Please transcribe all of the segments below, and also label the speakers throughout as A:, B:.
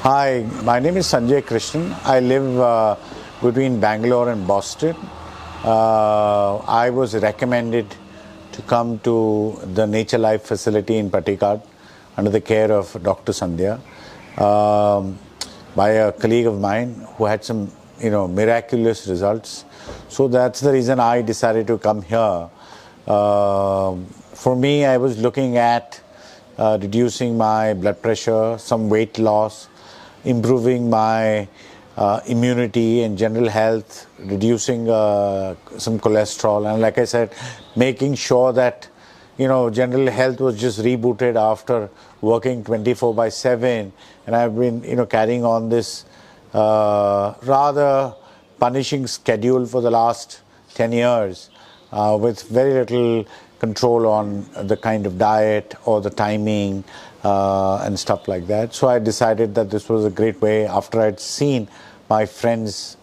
A: Hi, my name is Sanjay Krishnan. I live between Bangalore and Boston. I was recommended to come to the Nature Life facility in Pattikad under the care of Dr. Sandhya by a colleague of mine who had some, miraculous results. So that's the reason I decided to come here. For me, I was looking at reducing my blood pressure, some weight loss, improving my immunity and general health, reducing some cholesterol, and like I said, making sure that general health was just rebooted after working 24/7, and I've been carrying on this rather punishing schedule for the last 10 years with very little control on the kind of diet or the timing and stuff like that. So I decided that this was a great way after I'd seen my friend's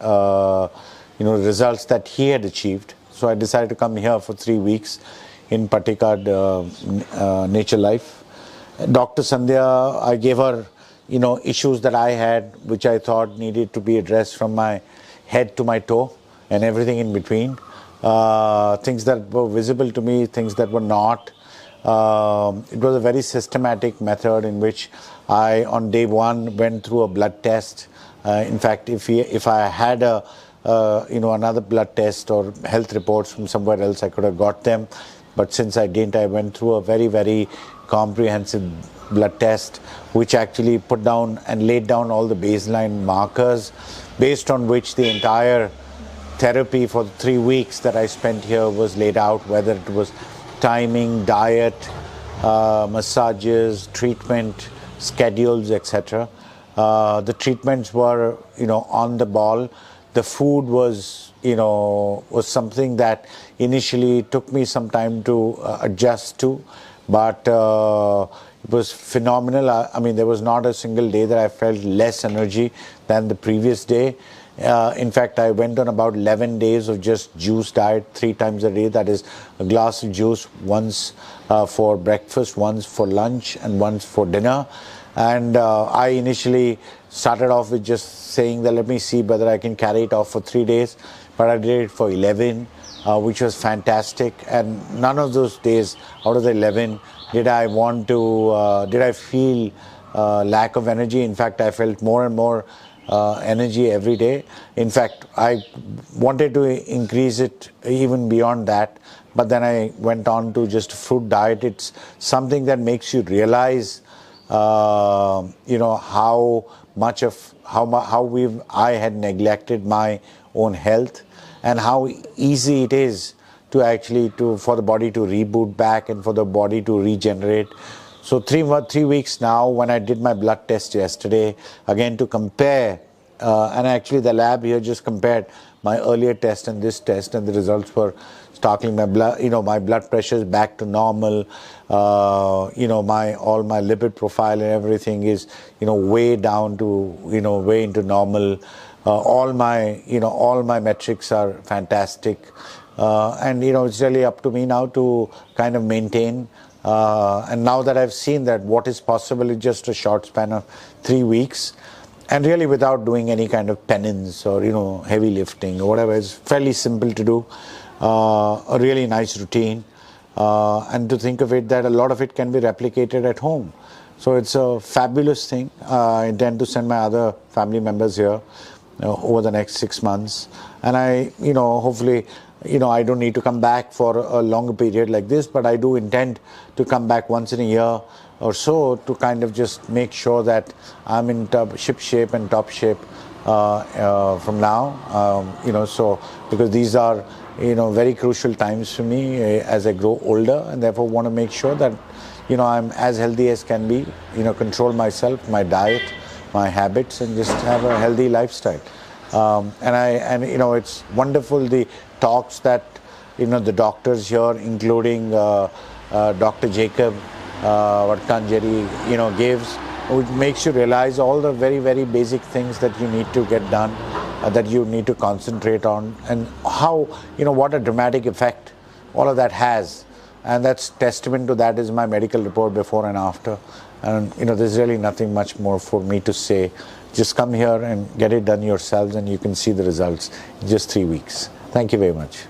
A: results that he had achieved. So I decided to come here for 3 weeks in Pattikad Nature Life. Dr. Sandhya, I gave her issues that I had, which I thought needed to be addressed from my head to my toe and everything in between. Things that were visible to me, things that were not. It was a very systematic method in which I, on day one, went through a blood test. In fact, if I had another blood test or health reports from somewhere else, I could have got them. But since I didn't, I went through a very, very comprehensive blood test, which actually put down and laid down all the baseline markers, based on which the entire therapy for the 3 weeks that I spent here was laid out, whether it was timing, diet, massages, treatment, schedules, etc. The treatments were, on the ball. The food was, was something that initially took me some time to adjust to, but it was phenomenal. I mean, there was not a single day that I felt less energy than the previous day. In fact, I went on about 11 days of just juice diet 3 times a day. That is a glass of juice once for breakfast, once for lunch, and once for dinner. And I initially started off with just saying that let me see whether I can carry it off for 3 days. But I did it for 11, which was fantastic. And none of those days out of the 11 did I feel lack of energy. In fact, I felt more and more energy every day. In fact, I wanted to increase it even beyond that, but then I went on to just fruit diet. It's something that makes you realize, how I had neglected my own health, and how easy it is to actually for the body to reboot back and for the body to regenerate. So 3 weeks now, when I did my blood test yesterday, again to compare, and actually the lab here just compared my earlier test and this test, and the results were startling. My blood pressure is back to normal. All my lipid profile and everything is, way down to, way into normal. All my metrics are fantastic. And it's really up to me now to kind of maintain. And now that I've seen that what is possible in just a short span of 3 weeks, and really without doing any kind of penance or heavy lifting or whatever, it's fairly simple to do. A really nice routine, and to think of it that a lot of it can be replicated at home. So it's a fabulous thing. I intend to send my other family members here over the next 6 months, and I hopefully I don't need to come back for a longer period like this, but I do intend to come back once in a year or so to kind of just make sure that I'm in ship shape and top shape from now. So because these are very crucial times for me as I grow older, and therefore want to make sure that I'm as healthy as can be. Control myself, my diet, my habits, and just have a healthy lifestyle. It's wonderful the talks that the doctors here, including Dr. Jacob Vatkanjeri, gives, which makes you realize all the very, very basic things that you need to get done, that you need to concentrate on, and how what a dramatic effect all of that has. And that's testament to that is my medical report before and after. And there's really nothing much more for me to say. Just come here and get it done yourselves, and you can see the results in just 3 weeks. Thank you very much.